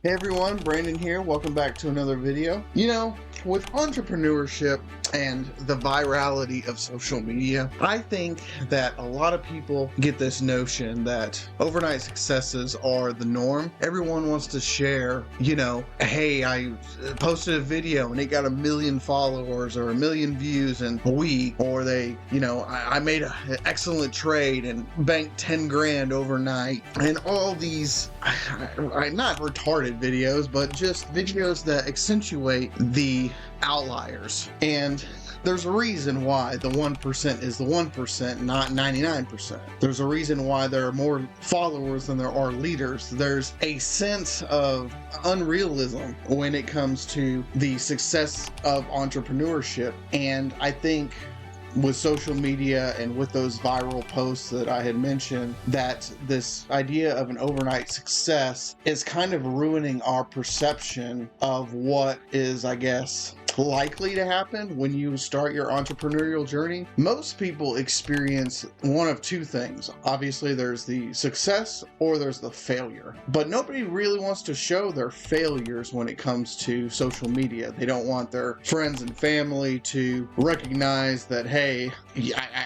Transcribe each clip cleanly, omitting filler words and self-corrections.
Hey everyone, Brandon here. Welcome back to another video. With entrepreneurship and the virality of social media, I think that a lot of people get this notion that overnight successes are the norm. Everyone wants to share, hey, I posted a video and it got 1 million followers or 1 million views in a week, or I made an excellent trade and banked 10 grand overnight, and all these, not retarded videos, but just videos that accentuate the outliers. And there's a reason why the 1% is the 1%, not 99%. There's a reason why there are more followers than there are leaders. There's a sense of unrealism when it comes to the success of entrepreneurship. And I think with social media and with those viral posts that I had mentioned, that this idea of an overnight success is kind of ruining our perception of what is, I guess, likely to happen when you start your entrepreneurial journey. Most people experience one of two things. Obviously, there's the success or there's the failure. But nobody really wants to show their failures when it comes to social media. They don't want their friends and family to recognize that, hey,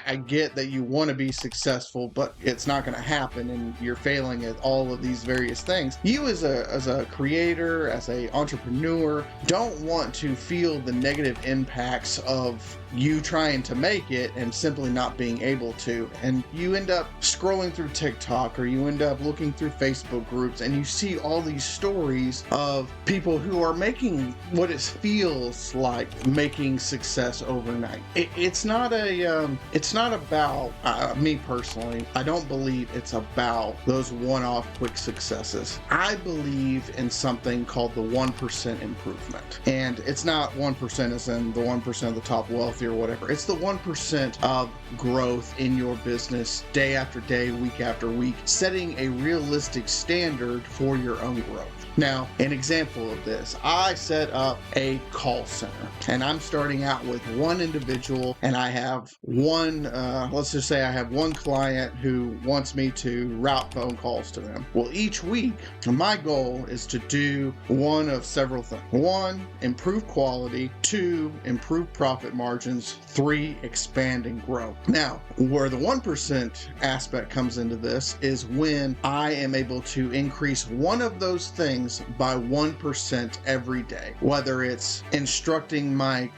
I get that you want to be successful, but it's not going to happen and you're failing at all of these various things. You as a creator, as an entrepreneur, don't want to feel the negative impacts of you trying to make it and simply not being able to. And you end up scrolling through TikTok, or you end up looking through Facebook groups, and you see all these stories of people who are making what it feels like making success overnight. It's not about me personally. I don't believe it's about those one-off quick successes. I believe in something called the 1% improvement. And it's not 1% as in the 1% of the top wealthy or whatever. It's the 1% of growth in your business day after day, week after week, setting a realistic standard for your own growth. Now, an example of this, I set up a call center, and I'm starting out with one individual, and I have one, let's just say I have one client who wants me to route phone calls to them. Well, each week, my goal is to do one of several things. 1, improve quality. 2, improve profit margins. 3, expand and grow. Now, where the 1% aspect comes into this is when I am able to increase one of those things by 1% every day, whether it's instructing my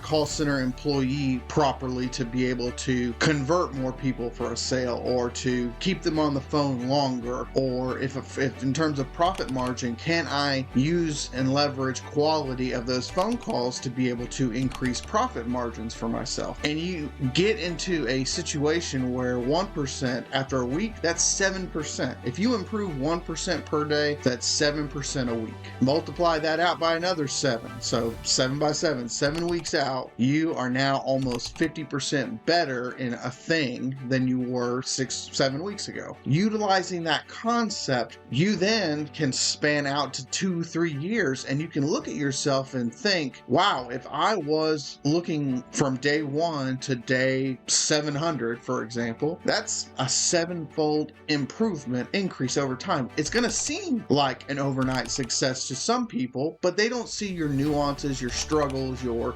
call center employee properly to be able to convert more people for a sale, or to keep them on the phone longer, or if in terms of profit margin, can I use and leverage quality of those phone calls to be able to increase profit margins for myself. And you get into a situation where 1% after a week, that's 7%. If you improve 1% per day, that's 7% a week. Multiply that out by another 7. So 7 by 7, 7 weeks out, you are now almost 50% better in a thing than you were 6-7 weeks ago. Utilizing that concept, you then can span out to 2-3 years, and you can look at yourself and think, wow, if I was looking from day 1 to day 700, for example, that's a 7-fold improvement increase over time. It's going to seem like an overnight success to some people, but they don't see your nuances, your struggles, your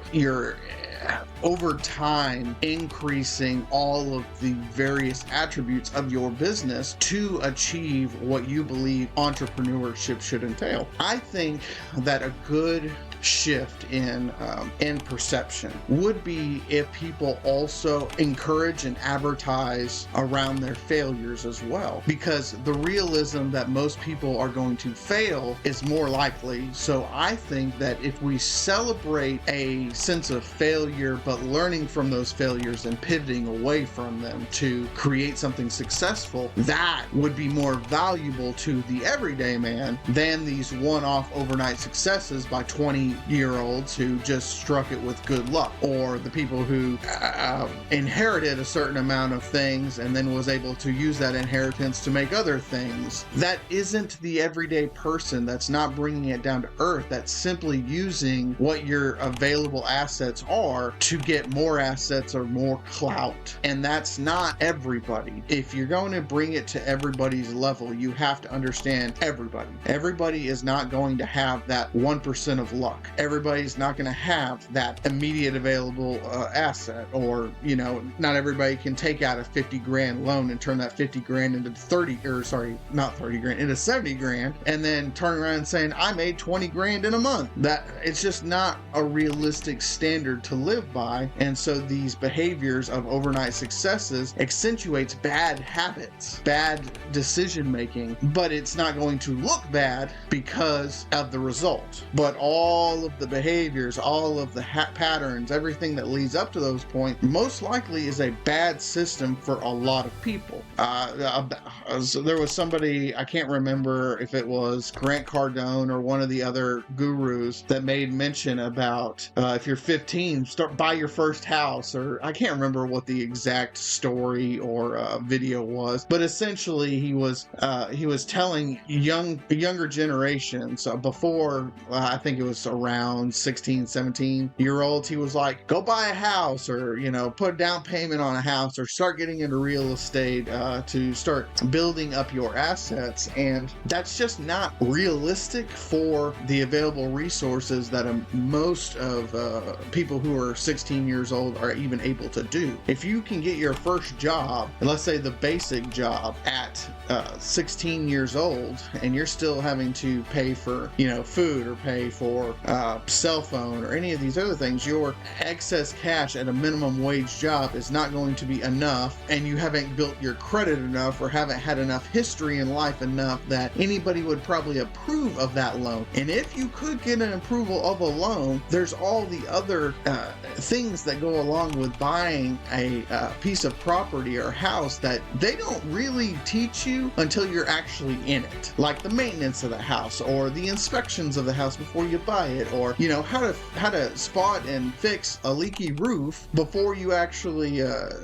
over time increasing all of the various attributes of your business to achieve what you believe entrepreneurship should entail. I think that a good shift in perception would be if people also encourage and advertise around their failures as well, because the realism that most people are going to fail is more likely. So I think that if we celebrate a sense of failure, but learning from those failures and pivoting away from them to create something successful, that would be more valuable to the everyday man than these one-off overnight successes by 20-year-olds who just struck it with good luck, or the people who inherited a certain amount of things and then was able to use that inheritance to make other things. That isn't the everyday person. That's not bringing it down to earth. That's simply using what your available assets are are to get more assets or more clout. And that's not everybody. If you're going to bring it to everybody's level, you have to understand everybody. Everybody is not going to have that 1% of luck. Everybody's not going to have that immediate available asset, or, you know, not everybody can take out a 50 grand loan and turn that 50 grand into 30, or sorry, not 30 grand, into 70 grand, and then turn around and saying, I made 20 grand in a month. That it's just not a realistic standard to live by. And so these behaviors of overnight successes accentuates bad habits, bad decision making, but it's not going to look bad because of the result. But all of the behaviors, all of the patterns, everything that leads up to those points, most likely is a bad system for a lot of people. So there was somebody, I can't remember if it was Grant Cardone or one of the other gurus, that made mention about if you're 15, buy your first house, or I can't remember what the exact story or video was, but essentially he was telling younger generations before I think it was around 16, 17-year-olds, he was like, go buy a house, or, you know, put a down payment on a house, or start getting into real estate to start building up your assets. And that's just not realistic for the available resources that most of people who are 16 years old are even able to do. If you can get your first job, and let's say the basic job, at 16 years old, and you're still having to pay for, you know, food, or pay for cell phone, or any of these other things, your excess cash at a minimum wage job is not going to be enough, and you haven't built your credit enough, or haven't had enough history in life enough that anybody would probably approve of that loan. And if you could get an approval of a loan, there's all the other things that go along with buying a piece of property or house that they don't really teach you until you're actually in it, like the maintenance of the house, or the inspections of the house before you buy it, or, you know, how to spot and fix a leaky roof before you actually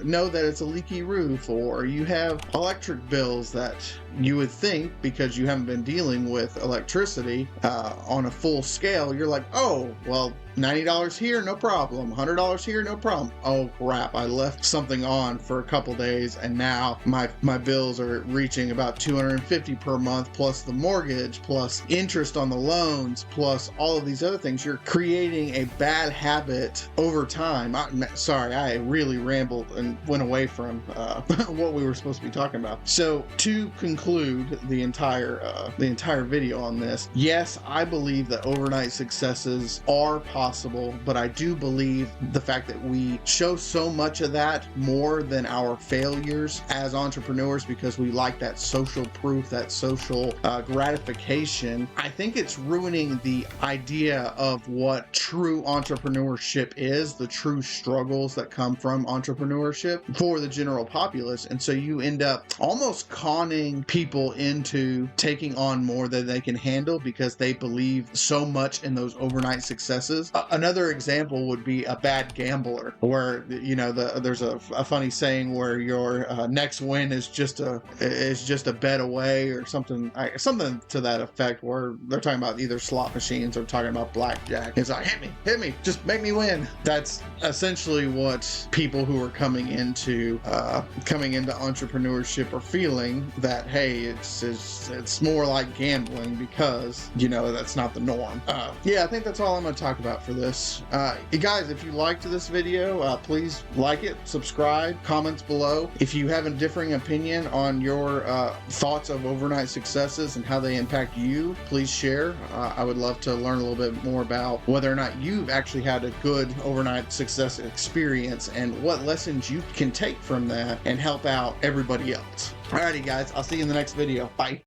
know that it's a leaky roof, or you have electric bills that you would think, because you haven't been dealing with electricity on a full scale, you're like, oh, well, $90 here, no problem. $100 here, no problem. Oh crap, I left something on for a couple days, and now my bills are reaching about $250 per month, plus the mortgage, plus interest on the loans, plus all of these other things. You're creating a bad habit over time. Sorry, I really rambled and went away from what we were supposed to be talking about. So to conclude the entire video on this, yes, I believe that overnight successes are possible, but I do believe the fact that we show so much of that more than our failures as entrepreneurs, because we like that social proof, that social gratification, I think it's ruining the idea of what true entrepreneurship is, the true struggles that come from entrepreneurship for the general populace. And so you end up almost conning people into taking on more than they can handle, because they believe so much in those overnight successes. Another example would be a bad gambler, where, you know, there's a funny saying where your next win is just a bet away, or something to that effect, where they're talking about either slot machines or talking about blackjack. It's like, hit me, just make me win. That's essentially what people who are coming into entrepreneurship are feeling, that hey, it's more like gambling, because, you know, that's not the norm. Yeah, I think that's all I'm going to talk about for this. You guys, if you liked this video, please like it, subscribe, comments below. If you have a differing opinion on your thoughts of overnight successes and how they impact you, please share. I would love to learn a little bit more about whether or not you've actually had a good overnight success experience, and what lessons you can take from that and help out everybody else. Alrighty guys, I'll see you in the next video. Bye.